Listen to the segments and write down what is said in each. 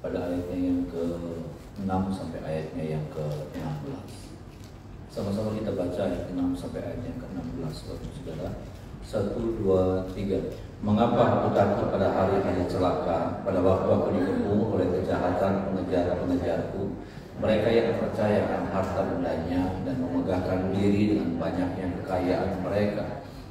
pada ayatnya yang ke-6 sampai ayatnya yang ke-16. Sama-sama kita baca ayat 6 sampai ayat yang ke-16, saudara. 1, 2, 3. Mengapa aku takut pada hari-hari celaka, pada waktu aku dikepung oleh kejahatan pengejar-pengejarku, mereka yang percaya akan harta bendanya dan memegahkan diri dengan banyaknya kekayaan mereka.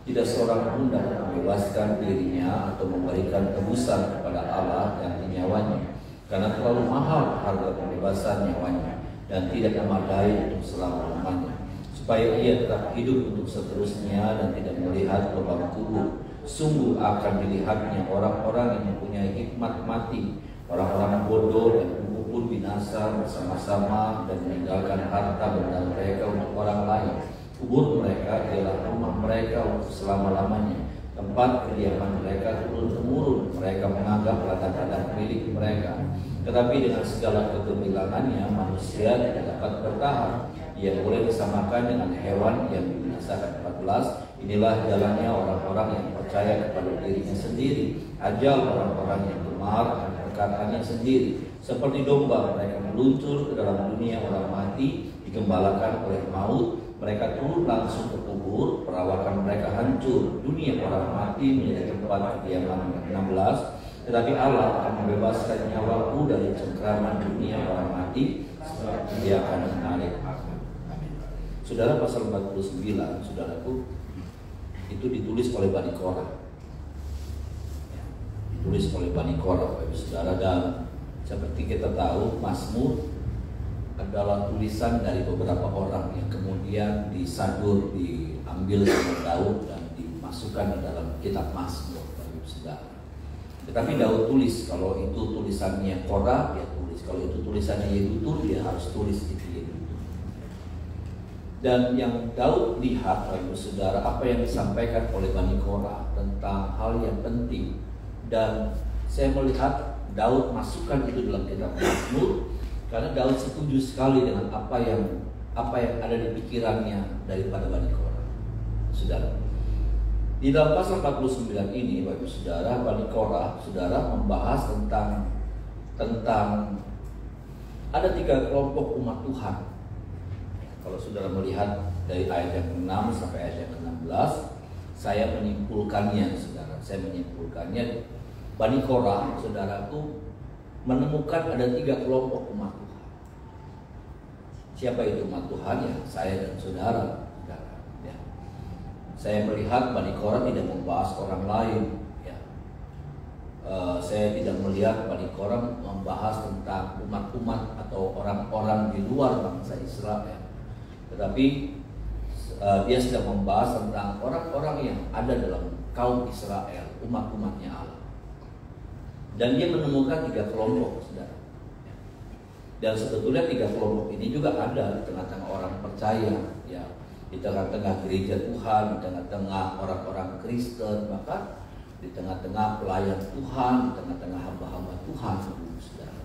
Tidak seorang pun dapat membebaskan dirinya atau memberikan tebusan kepada Allah dan nyawanya, karena terlalu mahal harga pembebasan nyawanya dan tidak memadai untuk selama-lamanya, supaya ia tetap hidup untuk seterusnya dan tidak melihat lubang kubur. Sungguh akan dilihatnya orang-orang yang mempunyai hikmat mati, orang-orang bodoh dan kubur binasa bersama-sama dan meninggalkan harta benda mereka untuk orang lain. Kubur mereka ialah rumah mereka untuk selama-lamanya, tempat kediaman mereka turun-temurun. Mereka menganggap ladang-ladang milik mereka. Tetapi dengan segala kegemilangannya manusia tidak dapat bertahan. Ia boleh disamakan dengan hewan yang dibinasakan. 14. Inilah jalannya orang-orang yang percaya kepada dirinya sendiri. Ajal orang-orang yang gemar akan perkataannya sendiri. Seperti domba mereka meluncur ke dalam dunia orang mati, digembalakan oleh maut. Mereka turun langsung ke kubur, perawakan mereka hancur. Dunia orang mati menjadi tempat kediaman. 16. Tetapi Allah akan membebaskan nyawaku dari cengkraman dunia orang mati, sebab Dia akan menarik aku. Amin. Saudara, pasal 49, saudaraku, itu ditulis oleh Bani Korah. Ditulis oleh Bani Korah, Bapak Saudara, dan seperti kita tahu, Mazmur adalah tulisan dari beberapa orang yang kemudian disadur, diambil sama Daud dan dimasukkan ke dalam kitab Mazmur, Bapak Saudara. Tetapi Daud tulis, kalau itu tulisannya Korah, dia tulis. Kalau itu tulisannya Yedutun, dia harus tulis itu Yedutun. Dan yang Daud lihat, Bapak Saudara, apa yang disampaikan oleh Bani Korah tentang hal yang penting. Dan saya melihat Daud masukkan itu dalam kitab Mazmur, karena Daud setuju sekali dengan apa yang ada di pikirannya daripada Bani Korah. Saudara, di dalam pasal 49 ini, Bapak Saudara, Bani Korah, Saudara, membahas tentang ada 3 kelompok umat Tuhan. Kalau Saudara melihat dari ayat yang ke-6 sampai ayat yang ke-16, saya menyimpulkannya, Saudara. Saya menyimpulkannya, Bani Korah, Saudaraku, menemukan ada 3 kelompok umat Tuhan. Siapa itu umat Tuhan? Ya, saya dan saudara. Ya. Saya melihat Bani Korah tidak membahas orang lain. Ya. Saya tidak melihat Bani Korah membahas tentang umat-umat atau orang-orang di luar bangsa Israel. Tetapi dia sedang membahas tentang orang-orang yang ada dalam kaum Israel, umat-umatnya Allah. Dan dia menemukan 3 kelompok, saudara. Dan sebetulnya 3 kelompok ini juga ada di tengah-tengah orang percaya, ya, di tengah-tengah gereja Tuhan, di tengah-tengah orang-orang Kristen, bahkan di tengah-tengah pelayan Tuhan, di tengah-tengah hamba-hamba Tuhan, saudara.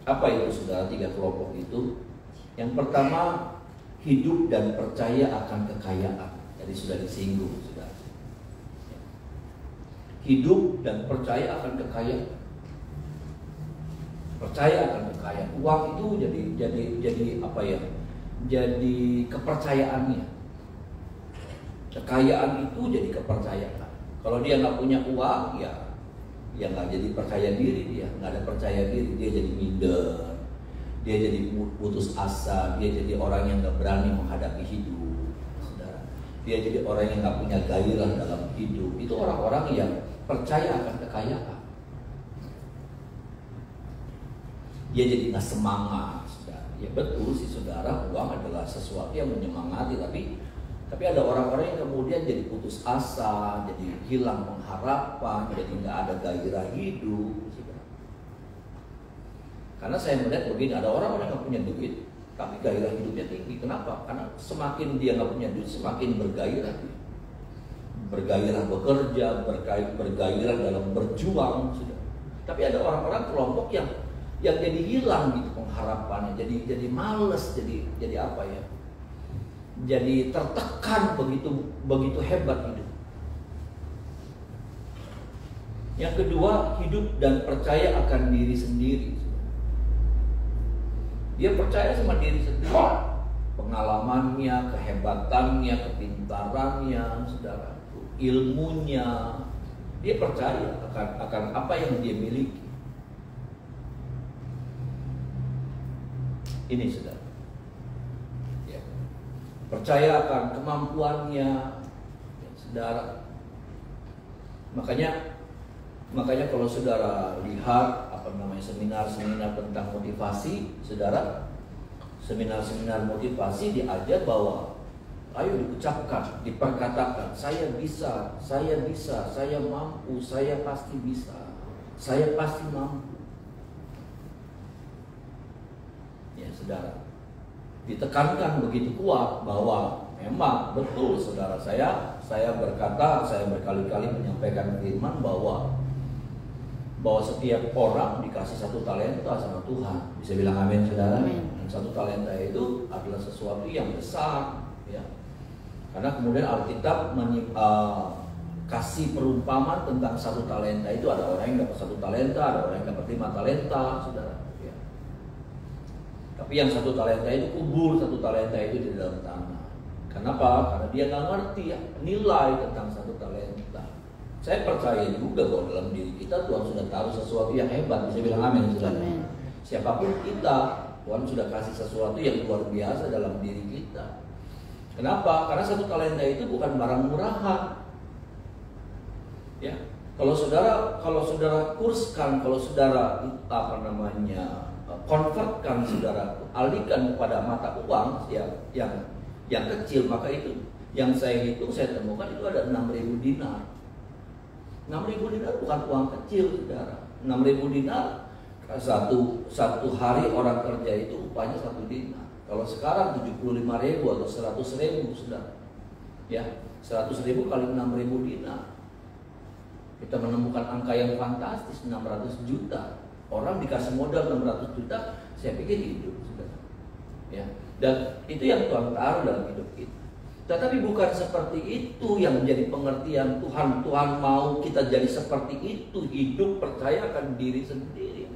Apa itu, saudara, 3 kelompok itu? Yang pertama, hidup dan percaya akan kekayaan. Jadi sudah disinggung, saudara. Hidup dan percaya akan kekayaan. Percaya akan kekayaan. Uang itu jadi apa ya? Jadi kepercayaannya. Kekayaan itu jadi kepercayaan. Kalau dia nggak punya uang, ya nggak jadi percaya diri, dia nggak ada percaya diri, dia jadi minder, dia jadi putus asa, dia jadi orang yang nggak berani menghadapi hidup. Saudara, dia jadi orang yang nggak punya gairah dalam hidup. Itu orang-orang yang percaya akan kekayaan. Dia jadi nggak semangat, saudara. Ya betul sih, saudara, uang adalah sesuatu yang menyemangati, tapi ada orang-orang yang kemudian jadi putus asa, jadi hilang pengharapan, jadi nggak ada gairah hidup, saudara. Karena saya melihat begini, ada orang-orang yang nggak punya duit, tapi gairah hidupnya tinggi. Kenapa? Karena semakin dia nggak punya duit, semakin bergairah dia. Bergairah bekerja, bergairah dalam berjuang, sudah. Tapi ada orang-orang kelompok yang jadi hilang gitu pengharapannya, jadi males, jadi apa ya? Jadi tertekan begitu hebat hidup. Yang kedua, hidup dan percaya akan diri sendiri. Dia percaya sama diri sendiri, pengalamannya, kehebatannya, kepintarannya, saudara, ilmunya. Dia percaya akan apa yang dia miliki. Ini saudara, ya. Percaya akan kemampuannya, ya, saudara. Makanya kalau saudara lihat seminar-seminar tentang motivasi, saudara, seminar-seminar motivasi diajar bahwa ayo diucapkan, diperkatakan, saya bisa, saya mampu, saya pasti bisa, saya pasti mampu. Ya saudara, ditekankan begitu kuat bahwa memang betul saudara, saya berkata, saya berkali-kali menyampaikan firman bahwa setiap orang dikasih satu talenta sama Tuhan. Bisa bilang amin saudara? Amin. Dan satu talenta itu adalah sesuatu yang besar, ya. Karena kemudian Alkitab kasih perumpamaan tentang satu talenta itu, ada orang yang dapat satu talenta, ada orang yang dapat 5 talenta, saudara. Ya. Tapi yang satu talenta itu kubur satu talenta itu di dalam tanah. Kenapa? Karena dia nggak ngerti ya, nilai tentang satu talenta. Saya percaya juga bahwa dalam diri kita Tuhan sudah taruh sesuatu yang hebat. Bisa bilang amin, saudara. Siapapun kita, Tuhan sudah kasih sesuatu yang luar biasa dalam diri kita. Kenapa? Karena satu talenta itu bukan barang murahan. Ya, kalau saudara kurskan, kalau saudara konvertkan, saudara alihkan kepada mata uang yang kecil, maka itu yang saya hitung, saya temukan itu ada 6.000 dinar. 6.000 dinar bukan uang kecil, saudara. 6.000 dinar satu hari orang kerja itu upahnya 1 dinar. Kalau sekarang 75.000 atau 100.000, saudara. Ya, 100.000 kali 6.000 dinar. Kita menemukan angka yang fantastis, 600 juta. Orang dikasih modal 600 juta, saya pikir hidup, saudara. Ya, dan itu yang Tuhan taruh dalam hidup kita. Tetapi bukan seperti itu yang menjadi pengertian Tuhan. Tuhan mau kita jadi seperti itu, hidup percaya akan diri sendiri.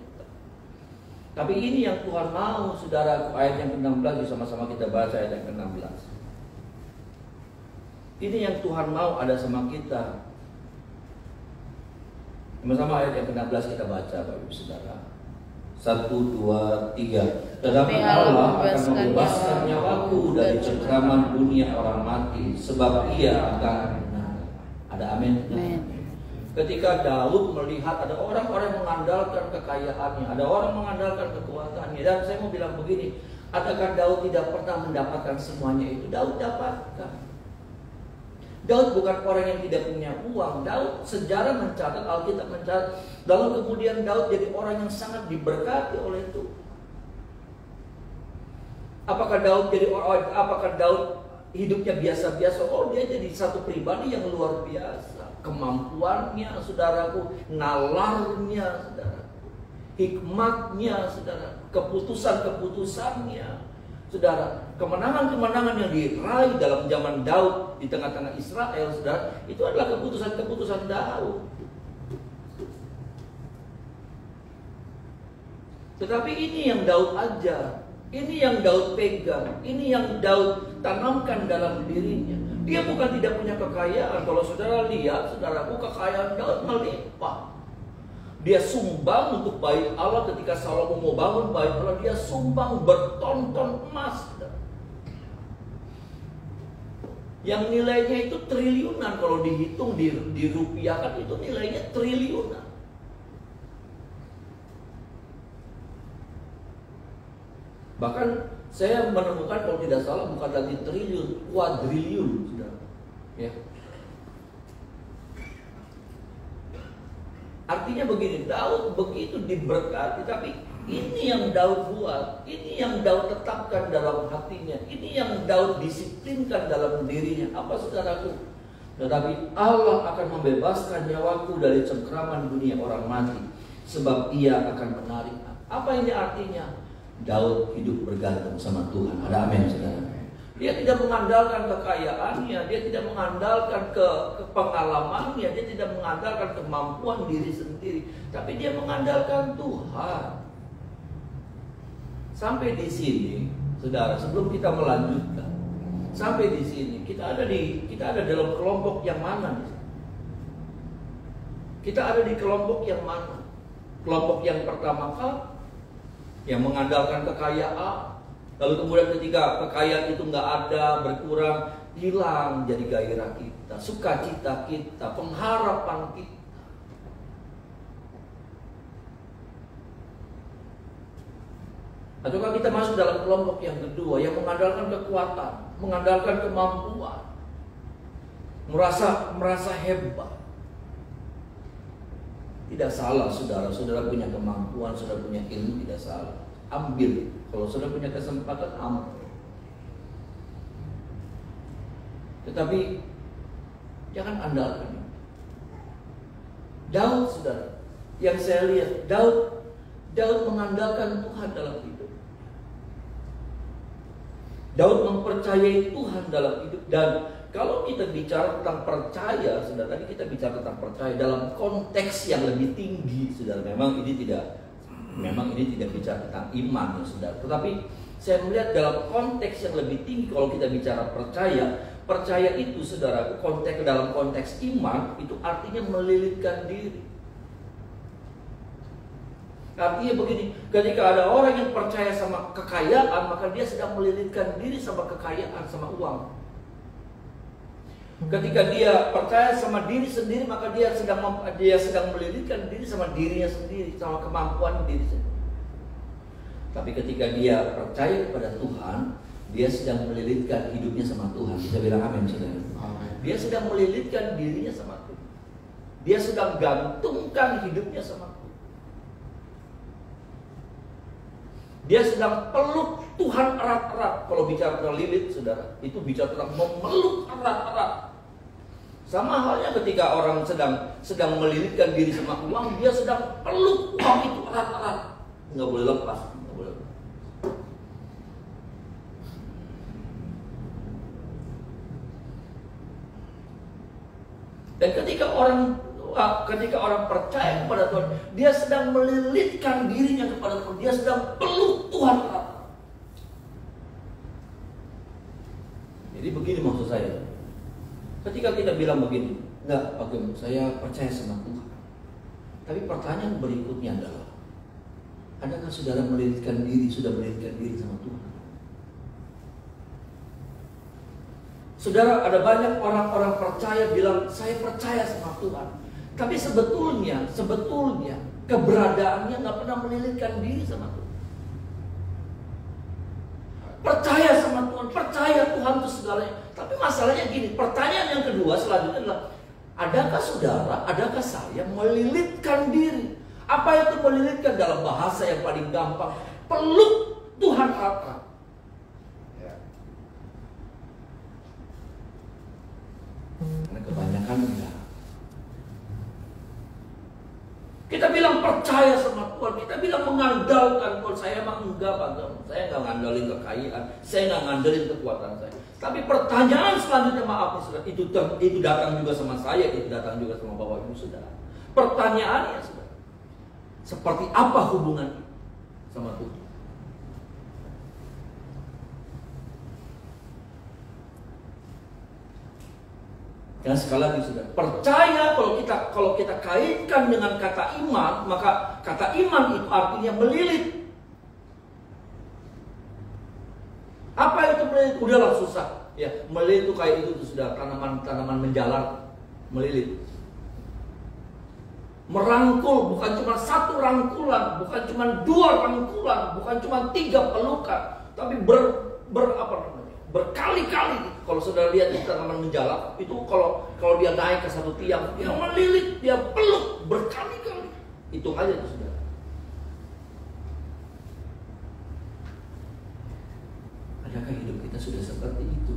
Tapi ini yang Tuhan mau, saudara. Ayat yang ke-16, sama-sama kita baca ayat yang ke-16. Ini yang Tuhan mau ada sama kita. Sama-sama ayat yang ke-16 kita baca, Bapak Ibu Saudara. 1, 2, 3. Tetapi Allah akan membebaskan nyawaku dari cengkraman dunia orang mati, sebab Ia akan benar. Ada amin? Ketika Daud melihat ada orang-orang mengandalkan kekayaannya, ada orang mengandalkan kekuatannya, dan saya mau bilang begini, adakah Daud tidak pernah mendapatkan semuanya itu? Daud dapatkan. Daud bukan orang yang tidak punya uang. Daud, sejarah mencatat, Alkitab mencatat, lalu kemudian Daud jadi orang yang sangat diberkati oleh Tuhan. Apakah Daud hidupnya biasa-biasa? Oh, dia jadi satu pribadi yang luar biasa. Kemampuannya, saudaraku, nalarnya, saudaraku, hikmatnya, saudara, keputusan-keputusannya, saudara, kemenangan-kemenangan yang diraih dalam zaman Daud di tengah-tengah Israel, saudara, itu adalah keputusan-keputusan Daud. Tetapi ini yang Daud ajar, ini yang Daud pegang, ini yang Daud tanamkan dalam dirinya. Dia bukan tidak punya kekayaan. Kalau saudara lihat, saudaraku, kekayaan Daud melimpah. Dia sumbang untuk bait Allah. Ketika Salomo mau bangun bait Allah, dia sumbang berton-ton emas. Yang nilainya itu triliunan. Kalau dihitung, dirupiahkan, itu nilainya triliunan. Bahkan saya menemukan, kalau tidak salah, bukan lagi triliun, kuadriliun, saudara. Ya. Artinya begini, Daud begitu diberkati, tapi ini yang Daud buat, ini yang Daud tetapkan dalam hatinya, ini yang Daud disiplinkan dalam dirinya. Apa, saudaraku? Tetapi Allah akan membebaskan nyawaku dari cengkraman dunia orang mati, sebab Ia akan menarik. Apa ini artinya? Daud hidup bergantung sama Tuhan. Ada amin, saudara. Dia tidak mengandalkan kekayaannya, dia tidak mengandalkan ke pengalamannya, dia tidak mengandalkan kemampuan diri sendiri, tapi dia mengandalkan Tuhan. Sampai di sini, saudara, sebelum kita melanjutkan, sampai di sini kita ada dalam kelompok yang mana? Kita ada di kelompok yang mana? Kelompok yang pertama kah? Yang mengandalkan kekayaan. Lalu kemudian ketika kekayaan itu nggak ada, berkurang, hilang jadi gairah kita, sukacita kita, pengharapan kita. Ataukah kita masuk dalam kelompok yang kedua yang mengandalkan kekuatan, mengandalkan kemampuan, merasa hebat? Tidak salah, saudara punya kemampuan, saudara punya ilmu, tidak salah. Ambil, kalau saudara punya kesempatan, ambil. Tetapi jangan andalkan. Daud, saudara, yang saya lihat, Daud mengandalkan Tuhan dalam hidup. Daud mempercayai Tuhan dalam hidup. Dan kalau kita bicara tentang percaya, saudara, tadi kita bicara tentang percaya dalam konteks yang lebih tinggi, saudara. Memang ini tidak bicara tentang iman, saudara. Tetapi saya melihat dalam konteks yang lebih tinggi, kalau kita bicara percaya itu, saudara, dalam konteks iman itu artinya melilitkan diri. Artinya begini, ketika ada orang yang percaya sama kekayaan, maka dia sedang melilitkan diri sama kekayaan, sama uang. Ketika dia percaya sama diri sendiri, maka dia sedang melilitkan diri sama dirinya sendiri, sama kemampuan diri sendiri. Tapi ketika dia percaya kepada Tuhan, dia sedang melilitkan hidupnya sama Tuhan. Kita bilang amin, saudara. Dia sedang melilitkan dirinya sama Tuhan. Dia sedang gantungkan hidupnya sama Tuhan. Dia sedang peluk Tuhan erat-erat. Kalau bicara tentang lilit, saudara, itu bicara tentang memeluk erat-erat. Sama halnya ketika orang sedang melilitkan diri sama uang, dia sedang peluk uang itu erat-erat. Nggak boleh lepas, nggak boleh lepas. Dan ketika orang percaya kepada Tuhan, dia sedang melilitkan dirinya kepada Tuhan, dia sedang peluk Tuhan erat-erat. Jadi begini maksud saya. Ketika kita bilang begini, enggak, oke, saya percaya sama Tuhan. Tapi pertanyaan berikutnya adalah, adakah saudara sudah melilitkan diri sama Tuhan? Saudara, ada banyak orang-orang percaya bilang, saya percaya sama Tuhan. Tapi sebetulnya keberadaannya nggak pernah melilitkan diri sama Tuhan. Percaya sama Tuhan, percaya Tuhan itu segalanya. Tapi masalahnya gini, pertanyaan yang kedua selanjutnya adalah, adakah saya melilitkan diri? Apa itu melilitkan dalam bahasa yang paling gampang? Peluk Tuhan erat-erat. Karena kebanyakan enggak. Kita bilang percaya sama Tuhan, kita bilang mengandalkan Tuhan. Saya emang enggak, Pak. Saya enggak ngandalin kekayaan, saya enggak ngandalin kekuatan saya. Tapi pertanyaan selanjutnya, maaf nih saudara, itu datang juga sama saya, itu datang juga sama Bapak Ibu saudara. Pertanyaannya saudara, seperti apa hubungan sama Tuhan? Dan sekali lagi saudara, percaya kalau kita kaitkan dengan kata iman, maka kata iman itu artinya melilit. Apa itu melilit? Udahlah susah. Ya, melilit itu kayak itu sudah tanaman menjalar, melilit. Merangkul, bukan cuma satu rangkulan, bukan cuma dua rangkulan, bukan cuma tiga pelukan, tapi berkali-kali. Kalau saudara lihat di tanaman menjalar, itu kalau dia naik ke satu tiang, dia melilit, dia peluk berkali-kali. Hitung aja itu saudara. Adakah hidup kita sudah seperti itu?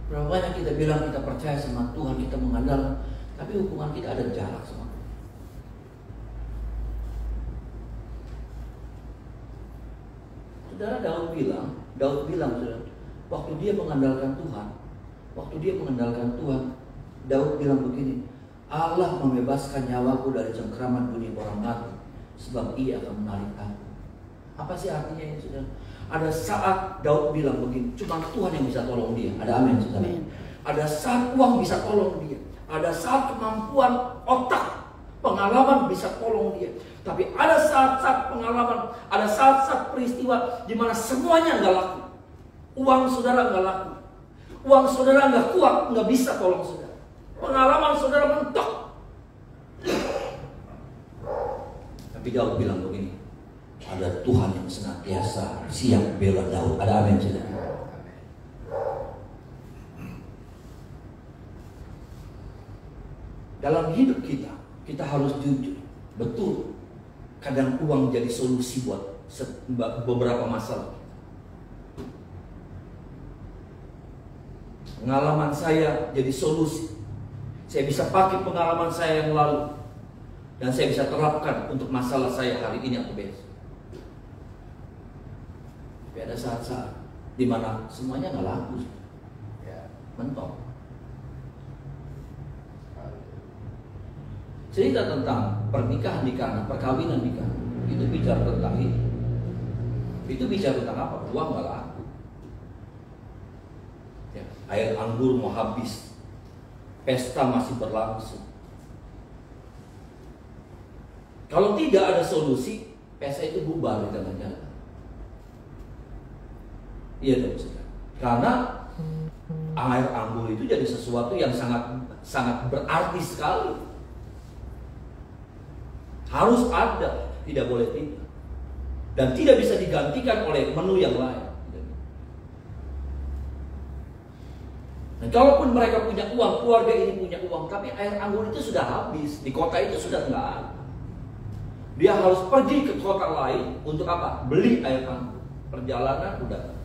Berapa banyak kita bilang kita percaya sama Tuhan, kita mengandalkan, tapi hubungan kita ada jarak sama Tuhan. Saudara, Daud bilang, saudara, waktu dia mengandalkan Tuhan, Daud bilang begini, Allah membebaskan nyawaku dari cengkraman dunia orang mati, sebab Ia akan menarik aku. Apa sih artinya ini, saudara? Ada saat Daud bilang begini, cuma Tuhan yang bisa tolong dia. Ada amin, saudara. Ada saat uang bisa tolong dia. Ada saat kemampuan otak, pengalaman bisa tolong dia. Tapi ada saat-saat pengalaman, ada saat-saat peristiwa di mana semuanya nggak laku. Uang saudara nggak laku. Uang saudara nggak kuat, nggak bisa tolong saudara. Pengalaman saudara mentok. Tapi Daud bilang begini, ada Tuhan yang senantiasa siap bela Daud. Ada amin, saudara. Dalam hidup kita harus jujur. Betul, kadang uang jadi solusi buat beberapa masalah. Pengalaman saya jadi solusi. Saya bisa pakai pengalaman saya yang lalu, dan saya bisa terapkan untuk masalah saya hari ini atau besok. Tapi ada saat-saat di mana semuanya nggak laku, mentok. Cerita tentang pernikahan di Kana, perkawinan di Kana, itu bicara tentang ini. Itu bicara tentang apa? Uang nggak laku. Ya, air anggur mau habis, pesta masih berlangsung. Kalau tidak ada solusi, pesta itu bubar di tengah jalan. Iya dong, saudara. Karena air anggur itu jadi sesuatu yang sangat berarti sekali. Harus ada, tidak boleh tidak. Dan tidak bisa digantikan oleh menu yang lain. Dan kalaupun mereka punya uang, keluarga ini punya uang, tapi air anggur itu sudah habis, di kota itu sudah nggak ada. Dia harus pergi ke kota lain untuk apa? Beli air anggur. Perjalanan udah.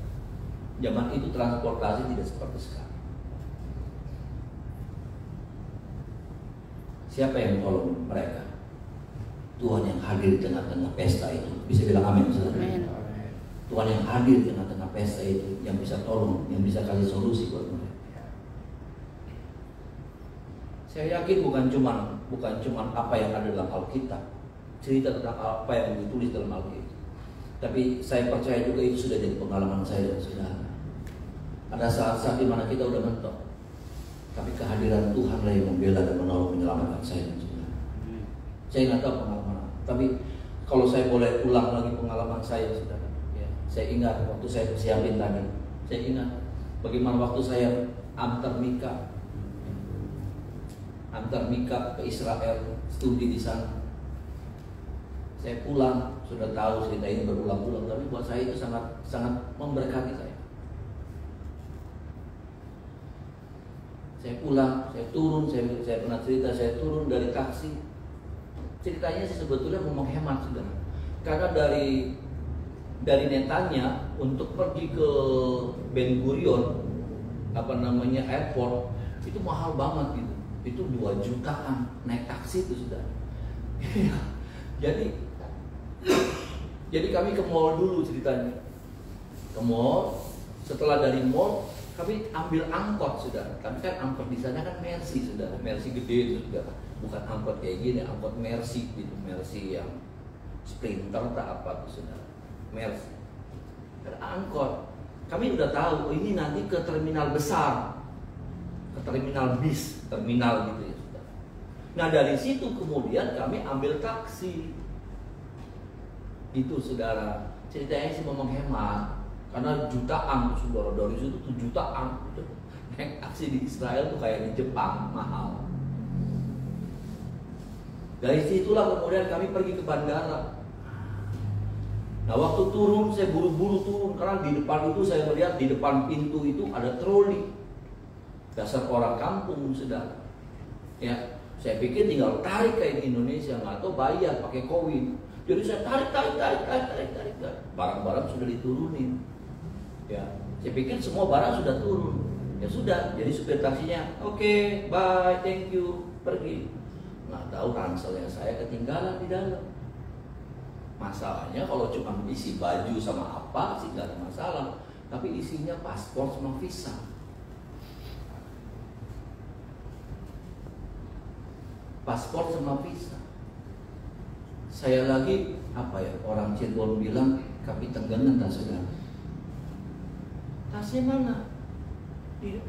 Zaman itu transportasi tidak seperti sekarang. Siapa yang tolong mereka? Tuhan yang hadir di tengah-tengah pesta itu. Bisa bilang amin, saudara? Tuhan yang hadir di tengah-tengah pesta itu, yang bisa tolong, yang bisa kasih solusi buat mereka. Saya yakin bukan cuman apa yang ada dalam Alkitab, cerita tentang apa yang ditulis dalam Alkitab, tapi saya percaya juga itu sudah jadi pengalaman saya dan saudara. Ada saat-saat di mana kita udah mentok, tapi kehadiran Tuhan lah yang membela dan menolong menyelamatkan saya dan saudara. Saya nggak tahu pengalaman, tapi kalau saya boleh ulang lagi pengalaman saya, saudara, ya, saya ingat waktu saya siapin tadi, saya ingat bagaimana waktu saya antar Mika ke Israel, studi di sana. Saya pulang, sudah tahu cerita ini berulang-ulang, tapi buat saya itu sangat memberkati saya. Saya pulang, saya turun, saya pernah cerita, saya turun dari taksi. Ceritanya sih sebetulnya mau menghemat, saudara. Karena dari Netanya untuk pergi ke Ben Gurion, airport, itu mahal banget gitu. Itu 2 jutaan naik taksi itu, saudara. Jadi kami ke mall dulu ceritanya. Ke mall, setelah dari mall kami ambil angkot, saudara. Tapi kan angkot di sana kan Mercy, saudara. Mercy gede itu, saudara. Bukan angkot kayak gini, angkot Mercy gitu, Mercy yang Sprinter tak apa tuh, saudara. Mercy. Ada angkot. Kami udah tahu, ini nanti ke terminal besar, ke terminal bis, terminal gitu ya, saudara. Nah dari situ kemudian kami ambil taksi. Itu, saudara. Ceritanya sih mau menghemat, karena jutaan, saudara, dari situ tuh jutaan. Naik taksi di Israel tuh kayak di Jepang, mahal. Dari situlah kemudian kami pergi ke bandara. Nah waktu turun, saya buru-buru turun, karena di depan itu saya melihat di depan pintu itu ada troli. Dasar orang kampung, saudara. Ya, saya pikir tinggal tarik kayak di Indonesia, atau bayar pakai koin. Jadi saya tarik. Barang-barang sudah diturunin. Ya, saya pikir semua barang sudah turun. Ya sudah, jadi supir taksinya, oke, bye, thank you, pergi. Nggak tahu ranselnya saya ketinggalan di dalam. Masalahnya kalau cuma isi baju sama apa sih nggak ada masalah, tapi isinya paspor sama visa. Paspor sama visa. Saya lagi apa ya, orang Cirebon bilang kapi tenggangan tak saudara. Tasnya mana? Di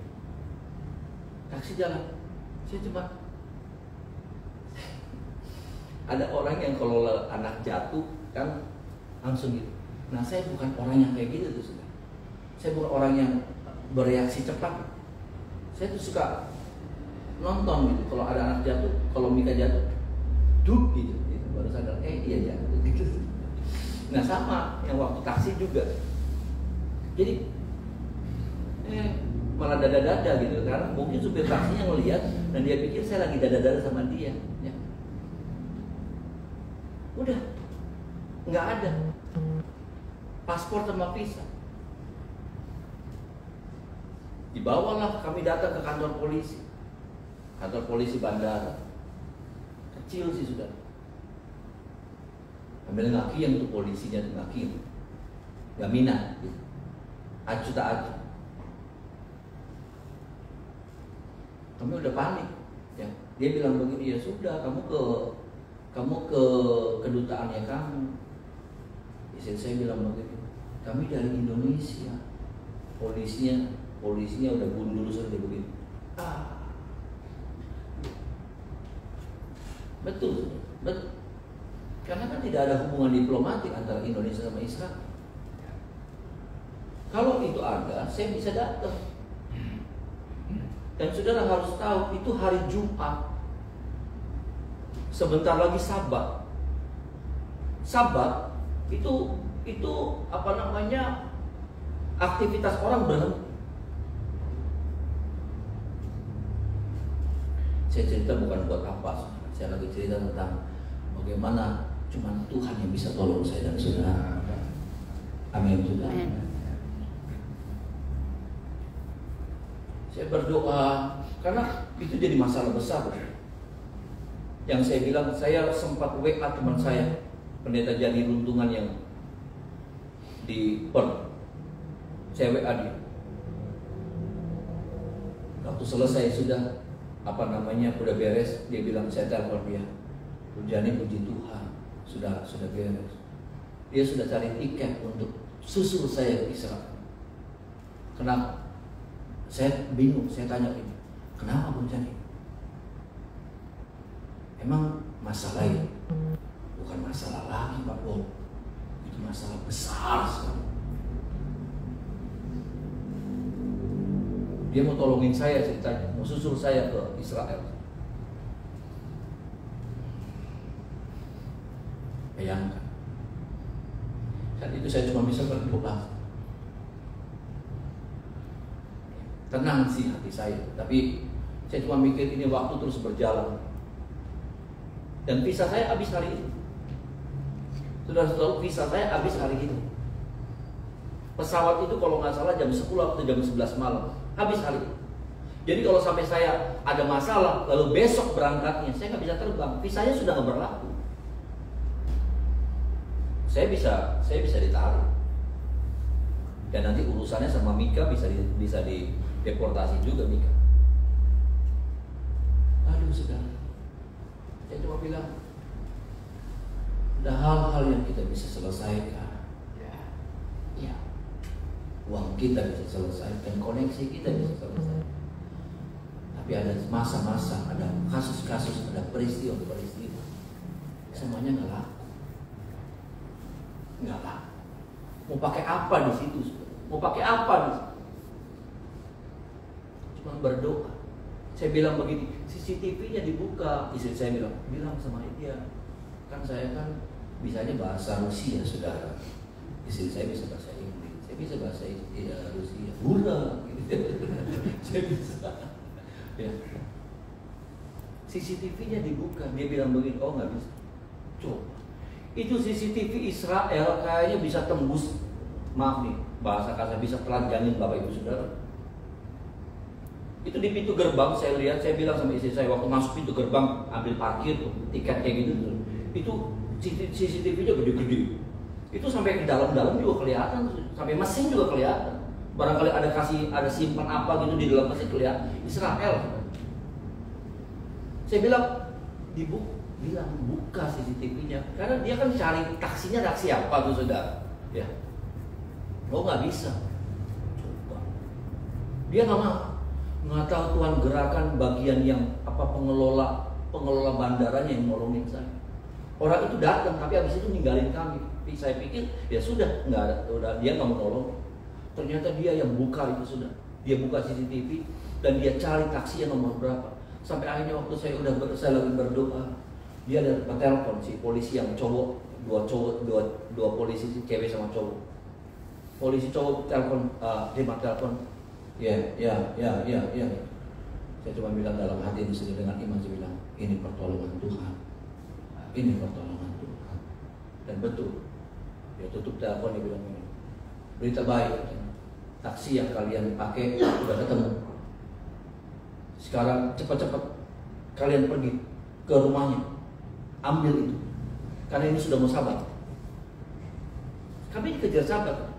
taksi jalan. Saya coba. Ada orang yang kalau anak jatuh kan langsung gitu. Nah saya bukan orang yang kayak gitu tuh saudara. Saya bukan orang yang bereaksi cepat. Saya tuh suka nonton gitu. Kalau ada anak jatuh, kalau Mika jatuh, duk gitu. Baru sadar, iya jatuh gitu. Nah sama yang waktu taksi juga. Jadi malah dada-dada gitu, karena mungkin supir taksinya ngelihat dan dia pikir saya lagi dada-dada sama dia. Ya. Udah, nggak ada paspor sama visa. Dibawalah kami datang ke kantor polisi bandara. Kecil sih sudah. Ambil ngakian untuk polisinya tuh ngakian, jaminan, gitu. Acu tak acu. Kami udah panik, ya. Dia bilang begini, ya sudah, kamu ke kedutaannya kamu. Istri saya bilang begitu, kami dari Indonesia. Polisinya udah gundul sudah begitu. Betul. Karena kan tidak ada hubungan diplomatik antara Indonesia sama Israel. Kalau itu ada, saya bisa datang. Dan saudara harus tahu, itu hari Jumat. Sebentar lagi Sabat. Sabat itu apa namanya? Aktivitas orang berhenti. Saya cerita bukan buat apa, saya lagi cerita tentang bagaimana cuma Tuhan yang bisa tolong saya dan saudara. Amin saudara. Saya berdoa karena itu jadi masalah besar. Yang saya bilang, saya sempat WA teman saya, pendeta Jadi Runtungan yang di Perth. Saya WA dia. Waktu selesai sudah udah beres, dia bilang, saya telepon dia. Jadi puji Tuhan, sudah beres. Dia sudah cari tiket untuk susul saya ke Israel. Kenapa? Saya bingung, saya tanya ini, kenapa Bung Jani? Emang masalah ini? Bukan masalah lagi Pak Bob, itu masalah besar sekali. Dia mau tolongin saya ceritanya, mau susul saya ke Israel. Bayangkan. Saat itu saya cuma bisa berdoa. Tenang sih hati saya, tapi saya cuma mikir ini waktu terus berjalan. Dan visa saya habis hari ini. Sudah tahu visa saya habis hari ini. Pesawat itu kalau nggak salah jam 10 atau jam 11 malam, habis hari ini. Jadi kalau sampai saya ada masalah, lalu besok berangkatnya, saya nggak bisa terbang. Visanya sudah nggak berlaku. Saya bisa ditarik. Dan nanti urusannya sama Mika bisa deportasi juga Mika. Aduh saudara, saya cuma bilang ada hal-hal yang kita bisa selesaikan. Ya, uang kita bisa selesaikan, koneksi kita bisa selesaikan. Tapi ada masa-masa, ada kasus-kasus, ada peristiwa-peristiwa, semuanya nggak laku. Mau pakai apa di situ? Mau pakai apa di situ? Cuma berdoa. Saya bilang begini, CCTV-nya dibuka. Istri saya bilang sama dia, kan saya kan bisanya bahasa Rusia, saudara. Istri saya bisa bahasa Inggris, saya bisa bahasa Rusia. Hurra, gitu. Saya bisa. Ya. CCTV-nya dibuka. Dia bilang begini, oh nggak bisa. Coba. Itu CCTV Israel kayaknya bisa tembus, maaf nih, bahasa kasar, bisa telanjangin Bapak Ibu Saudara. Itu di pintu gerbang saya lihat, saya bilang sama istri saya waktu masuk pintu gerbang ambil parkir tuh, tiket kayak gitu tuh. Itu CCTV-nya gede-gede. Itu sampai ke dalam-dalam juga kelihatan, sampai mesin juga kelihatan. Barangkali ada simpan apa gitu di dalam mesin kelihatan. Israel. Saya bilang buka CCTV-nya, karena dia kan cari taksinya taksi apa tuh saudara, ya. Nggak bisa. Coba. Dia nggak tahu Tuhan gerakan bagian yang pengelola bandaranya yang nolongin saya. Orang itu datang tapi habis itu ninggalin kami. Saya pikir ya sudah nggak ada, dia nggak mau nolong. Ternyata dia yang buka itu sudah. Dia buka CCTV dan dia cari taksi yang nomor berapa. Sampai akhirnya waktu saya lagi berdoa, dia ada telepon si polisi yang cowok, dua polisi cewek sama cowok. Polisi cowok telepon, dia telepon, ya. Saya cuma bilang dalam hati ini dengan iman, saya bilang ini pertolongan Tuhan, ini pertolongan Tuhan. Dan betul, dia tutup telepon, dia bilang ini berita baik, taksi yang kalian pakai sudah ketemu. Sekarang cepat-cepat kalian pergi ke rumahnya, ambil itu, karena ini sudah mau sabat. Kami dikejar sabat,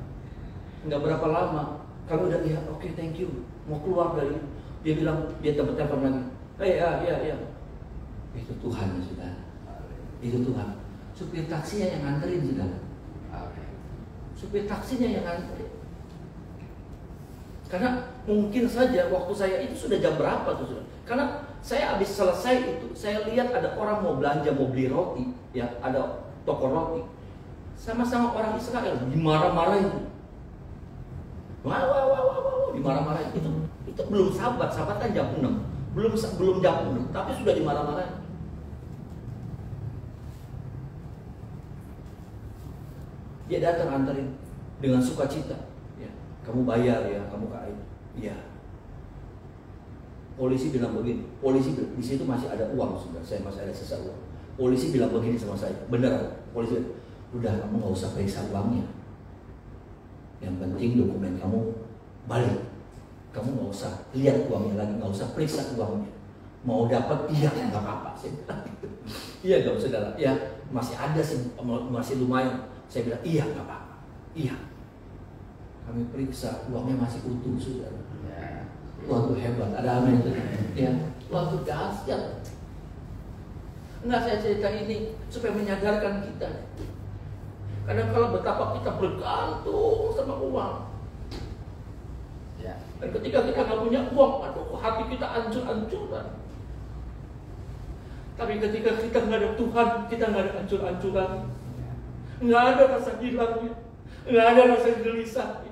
nggak berapa lama kami udah lihat, oke, thank you, mau keluar dari. Dia bilang, dia tempat telepon lagi, ya. Itu Tuhan, saudara. Itu Tuhan. Supir taksinya yang nganterin, saudara. Supir taksinya yang nganterin. Karena mungkin saja waktu saya itu sudah jam berapa tuh, saudara. Karena saya habis selesai itu, saya lihat ada orang mau belanja, mau beli roti, ya, ada toko roti. Sama-sama orang Israel dimarah-marahin. Wah, dimarah-marahin. Itu belum sabat kan jam 6. Belum jam 6, tapi sudah dimarah-marahin. Dia datang anterin dengan sukacita. Ya, kamu bayar ya, kamu kaya. Iya. Polisi bilang begini, polisi di situ masih ada uang, sudah saya masih ada sisa uang. Polisi bilang begini sama saya, beneran. Polisi bilang, udah kamu nggak usah periksa uangnya. Yang penting dokumen kamu balik. Kamu nggak usah lihat uangnya lagi, nggak usah periksa uangnya. Mau dapat iya nggak apa-apa. Iya nggak saudara, ya masih ada sih, masih lumayan. Saya bilang iya nggak apa-apa. Iya. Kami periksa uangnya masih utuh, saudara. Waktu hebat, ada amin. Ya, waktu dahsyat. Enggak, saya cerita ini supaya menyadarkan kita. Kadang kalau betapa kita bergantung sama uang. Ya. Dan ketika kita nggak punya uang, aduh, hati kita hancur-hancuran. Tapi ketika kita nggak ada Tuhan, kita nggak ada hancur-hancuran. Nggak ada rasa hilangnya, nggak ada rasa gelisah.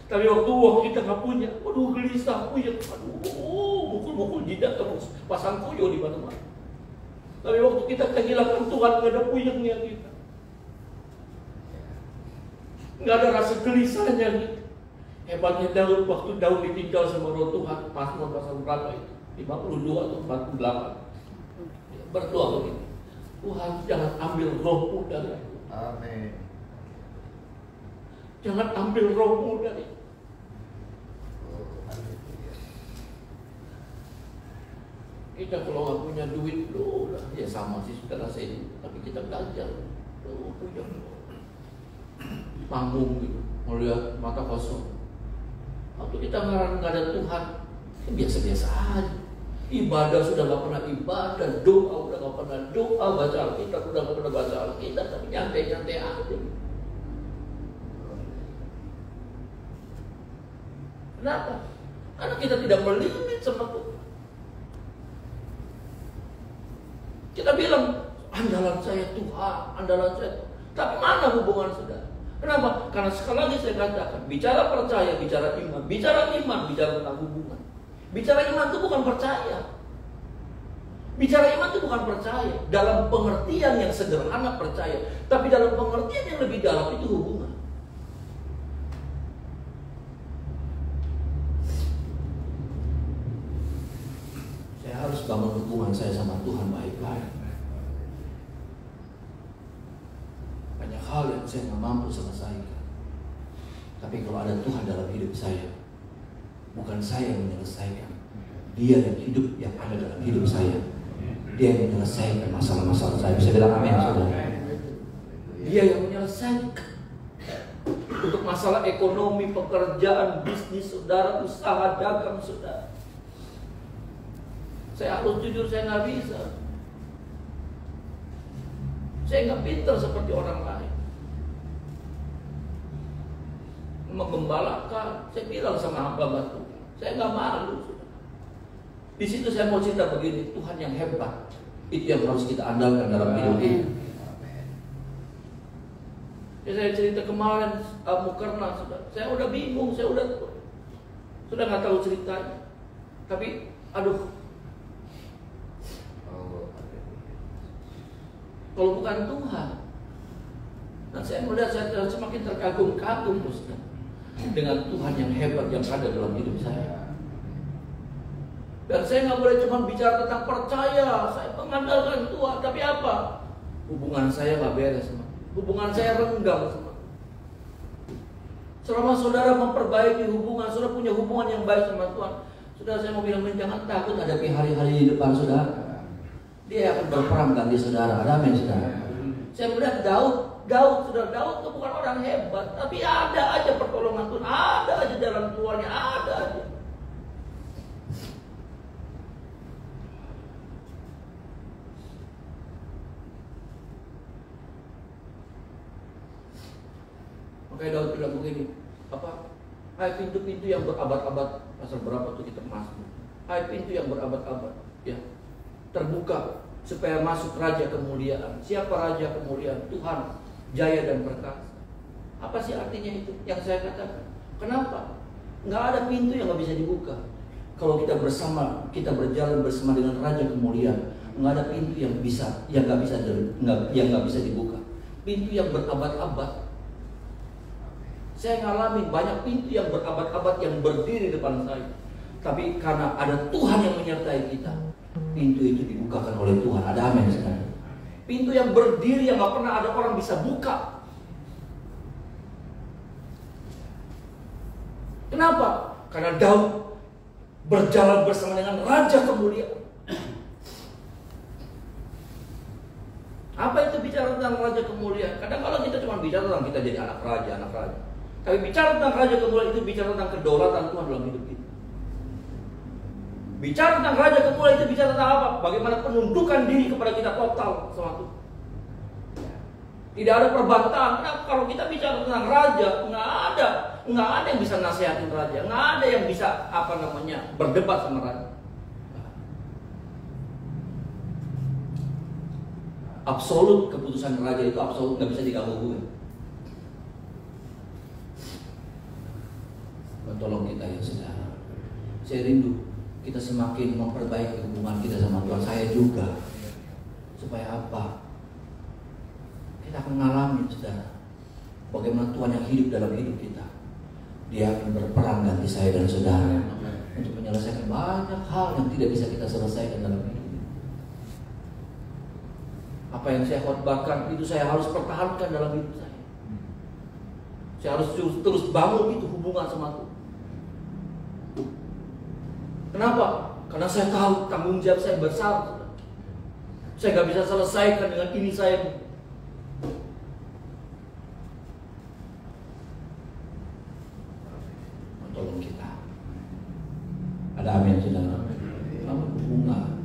Tapi waktu uang kita nggak punya, waduh gelisah, puyeng, aduh, mukul jidat terus, pasang kuyuh di mana-mana. Tapi waktu kita kehilangan Tuhan, nggak ada puyengnya kita, nggak ada rasa gelisahnya kita. Hebatnya Daud, waktu Daud ditinggal sama Roh Tuhan, Mazmur pasal berapa itu? 52 atau 48. Berdoa begini, Tuhan jangan ambil rohmu dari aku. Amin. Jangan ambil rohmu dari aku. Kita kalau nggak punya duit, ya sama sih saudara saya ini. Tapi kita belajar, punya panggung gitu, melihat mata kosong. Waktu kita nggak ada Tuhan, ya biasa-biasa aja. Ibadah sudah nggak pernah ibadah, doa udah nggak pernah doa, baca Alkitab udah nggak pernah baca Alkitab, tapi nyantai-nyantai aja. Kenapa? Karena kita tidak melimit sama Tuhan. Kita bilang, andalan saya Tuhan, andalan saya Tuhan. Tapi mana hubungan saudara? Kenapa? Karena sekali lagi saya katakan, bicara percaya, bicara iman, bicara tentang hubungan. Bicara iman itu bukan percaya. Bicara iman itu bukan percaya. Dalam pengertian yang sederhana percaya. Tapi dalam pengertian yang lebih dalam itu hubungan. Saya harus bangun hubungan saya sama Tuhan baik-baik. Banyak hal yang saya nggak mampu selesaikan. Tapi kalau ada Tuhan dalam hidup saya, bukan saya yang menyelesaikan, Dia yang hidup yang ada dalam hidup saya. Dia yang menyelesaikan masalah-masalah saya. Bisa bilang amin, saudara? Dia yang menyelesaikan. Untuk masalah ekonomi, pekerjaan, bisnis saudara, usaha dagang saudara. Saya harus jujur, saya nggak bisa. Saya nggak pintar seperti orang lain. Menggembalakan, saya bilang sama hamba Tuhan, saya nggak malu. Di situ saya mau cerita begini, Tuhan yang hebat, itu yang harus kita andalkan dalam hidup ini. Ya, saya cerita kemarin Mukerna, saya udah bingung, saya sudah nggak tahu ceritanya. Tapi, aduh, kalau bukan Tuhan, dan saya melihat saya semakin terkagum-kagum dengan Tuhan yang hebat yang ada dalam hidup saya. Dan saya nggak boleh cuma bicara tentang percaya, saya mengandalkan Tuhan, tapi apa? Hubungan saya nggak beres, hubungan saya renggang. Selama saudara memperbaiki hubungan, saudara punya hubungan yang baik sama Tuhan, saudara, saya mau bilang, jangan takut hadapi hari-hari di depan saudara. Dia akan berperang ganti saudara. Ada amin saudara. Saya melihat Daud itu bukan orang hebat, tapi ada aja pertolongan Tuhan, ada aja jalan keluarnya, ada aja. Makanya Daud bilang begini, hai pintu-pintu yang berabad-abad, pasal berapa tuh kita masuk? Hai pintu yang berabad-abad, ya, terbuka supaya masuk Raja kemuliaan. Siapa Raja kemuliaan? Tuhan, jaya dan perkasa. Apa sih artinya itu yang saya katakan? Kenapa? Nggak ada pintu yang nggak bisa dibuka. Kalau kita berjalan bersama dengan Raja kemuliaan, nggak ada pintu yang nggak bisa dibuka. Pintu yang berabad-abad. Saya ngalamin banyak pintu yang berabad-abad yang berdiri depan saya. Tapi karena ada Tuhan yang menyertai kita, pintu itu dibukakan oleh Tuhan. Ada amin sekarang. Pintu yang berdiri yang gak pernah ada orang bisa buka. Kenapa? Karena Daud berjalan bersama dengan Raja kemuliaan. Apa itu bicara tentang Raja kemuliaan? Kadang kalau kita cuma bicara tentang kita jadi anak raja. Tapi bicara tentang Raja kemuliaan itu bicara tentang kedaulatan Tuhan dalam hidup kita. Bicara tentang Raja kemuliaan itu bicara tentang apa? Bagaimana penundukan diri kepada kita total sama Tuhan. Tidak ada perbantahan. Nah, kalau kita bicara tentang Raja, nggak ada yang bisa nasihatin Raja, nggak ada yang bisa berdebat sama Raja. Absolut keputusan Raja itu absolut, nggak bisa diganggu. Tolong kita ya saudara. Saya rindu kita semakin memperbaiki hubungan kita sama Tuhan. Saya juga. Supaya apa? Kita akan mengalami saudara, bagaimana Tuhan yang hidup dalam hidup kita. Dia akan berperang ganti saya dan saudara untuk menyelesaikan banyak hal yang tidak bisa kita selesaikan dalam hidup ini. Apa yang saya khotbahkan itu saya harus pertahankan dalam hidup saya. Saya harus terus bangun itu hubungan sama Tuhan. Kenapa? Karena saya tahu tanggung jawab saya besar. Saya nggak bisa selesaikan dengan ini saya. Tolong kita. Ada amin saudara. Hubungan.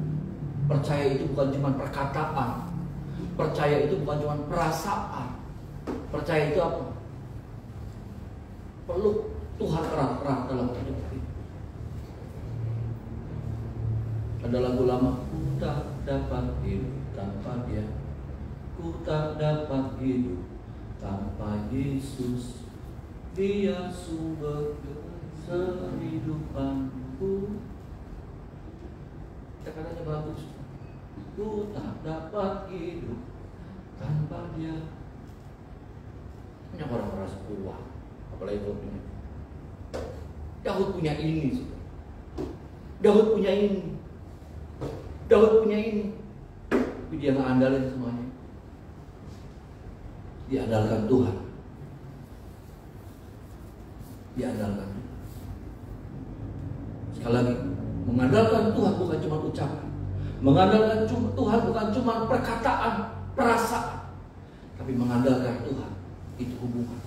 Percaya itu bukan cuma perkataan. Percaya itu bukan cuma perasaan. Percaya itu apa? Perlu Tuhan erat-erat dalam hidup kita. Ada lagu lama, ku tak dapat hidup tanpa Dia, ku tak dapat hidup tanpa Yesus, Dia sumber kehidupanku. Kata-katanya bagus. Ku tak dapat hidup tanpa Dia. Banyak orang merasa kuat, apalagi Daud punya. Daud punya ini, Daud punya ini. Daud punya ini, tapi dia nggak andalin semuanya. Dia andalkan Tuhan. Dia andalkan Tuhan. Sekali lagi, mengandalkan Tuhan bukan cuma ucapan. Mengandalkan Tuhan bukan cuma perkataan, perasaan. tapi mengandalkan Tuhan, itu hubungan.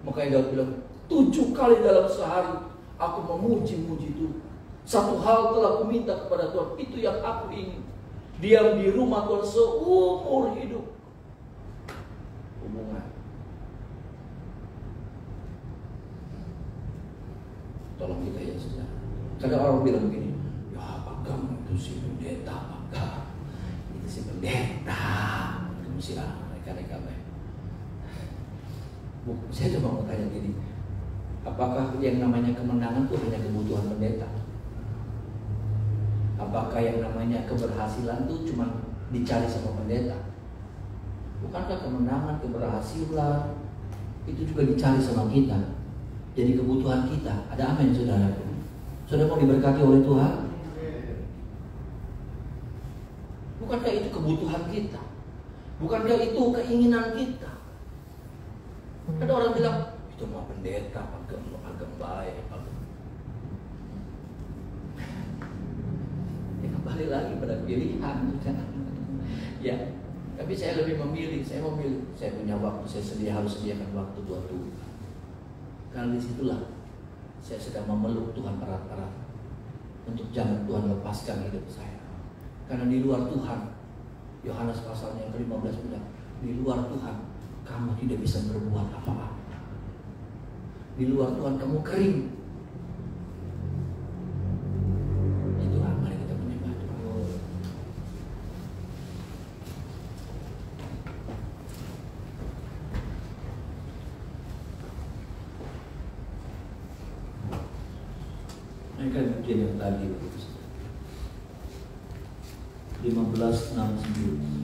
Makanya Daud bilang, 7 kali dalam sehari aku memuji-muji Tuhan. Satu hal telah kuminta kepada Tuhan, itu yang aku ingin, diam di rumah Tuhan seumur hidup. Hubungan. Tolong kita ya saudara. Kadang orang bilang begini, ya Pak itu si pendeta, Pak itu si pendeta, itu mesti mereka baik. Saya cuma mau tanya gini, apakah yang namanya kemenangan itu hanya kebutuhan pendeta? Apakah yang namanya keberhasilan itu cuma dicari sama pendeta? Bukankah kemenangan, keberhasilan itu juga dicari sama kita? Jadi kebutuhan kita. Ada amin saudara? Saudara mau diberkati oleh Tuhan? Bukankah itu kebutuhan kita? Bukankah itu keinginan kita? Ada orang bilang, itu mah pendeta, agak baik. Ya kembali lagi pada pilihan. Ya, tapi saya lebih memilih. Saya punya waktu, harus sediakan waktu buat Tuhan. Karena disitulah saya sedang memeluk Tuhan erat-erat untuk jangan Tuhan lepaskan hidup saya. Karena di luar Tuhan, Yohanes pasalnya yang ke-15 bilang, di luar Tuhan kamu tidak bisa berbuat apa-apa. Di luar Tuhan kamu kering. Itulah mari kita menyembah Tuhan. Ini kan ujian yang tadi 15:6-9.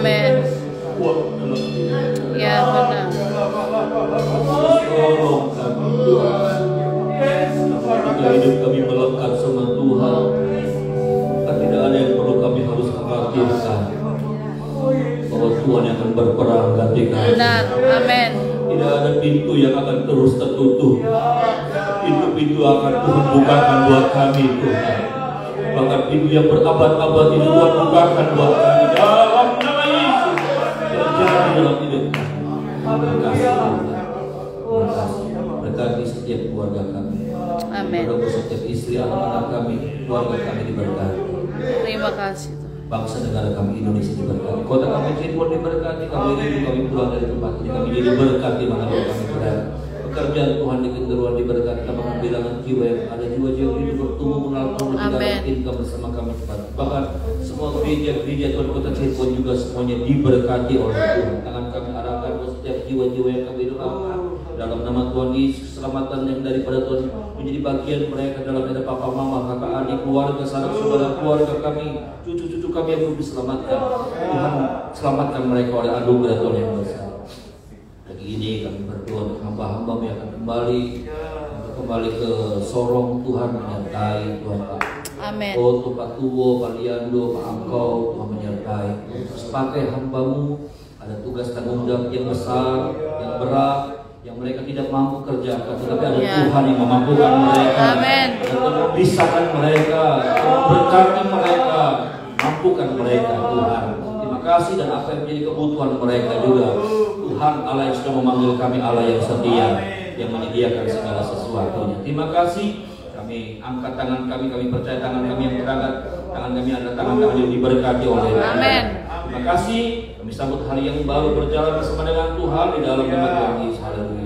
Amin. Kuat dalam hidup. Ya benar. Tolong kami Tuhan. Hingga hidup kami melekat sama Tuhan. Tidak ada yang perlu kami harus khawatirkan, bahwa Tuhan yang akan berperang ganti kami. Benar. Amin. Tidak ada pintu yang akan terus tertutup. Pintu-pintu akan Tuhan bukakan buat kami, Tuhan. Bahkan pintu yang berabad-abad ini Tuhan bukakan buat kami dalam nama Yesus. Terjadi dalam hidup kami. Terima kasih Tuhan. Terima kasih. Berkati setiap keluarga kami. Amin. Berdoa setiap istri, anak-anak kami, keluarga kami diberkati. Terima kasih Tuhan. Bangsa negara kami Indonesia diberkati. Kota kami Cirebon diberkati. Kami rindu kami pulang dari tempat ini. Kami diberkati mana kami berada. Pekerjaan Tuhan di keteruan diberkati. Tambahan bilangan jiwa yang ada, jiwa-jiwa hidup bertumbuh mengalami income bersama kami cepat. Bahkan semua gereja-gereja Tuhan kota Cirebon juga semuanya diberkati oleh Tuhan. Tangan kami arahkan ke setiap jiwa-jiwa yang kami doakan. Dalam nama Tuhan Yesus, keselamatan yang daripada Tuhan menjadi bagian mereka dalam ada papa, mama, kakak, adik, keluarga, sanak saudara, keluarga kami, cucu-cucu kami yang belum diselamatkan. Tuhan selamatkan mereka oleh anugerah Tuhan yang besar. Pagi ini kami berdoa untuk hamba-hamba yang akan kembali ke Sorong. Tuhan menyertai Tuhan Pak. Amin. Oh Tuhan Pak Tuwo, Pak Liando, Pak Angkau, Tuhan menyertai. Terus pakai hambamu, ada tugas tanggung jawab yang besar, yang berat, yang mereka tidak mampu kerjakan, tetapi ada Tuhan yang memampukan mereka. Amin. Tuhan memisahkan mereka, berkati mereka, mampukan mereka Tuhan. Terima kasih, dan apa yang menjadi kebutuhan mereka juga. Tuhan Allah yang sudah memanggil kami, Allah yang setia, yang menyediakan segala sesuatunya. Terima kasih. Kami angkat tangan kami percaya tangan kami yang berangkat, tangan kami adalah tangan kami yang diberkati oleh Tuhan. Amin. Terima kasih. Kami sambut hari yang baru berjalan bersama dengan Tuhan di dalam nama Tuhan Yesus. Haleluya.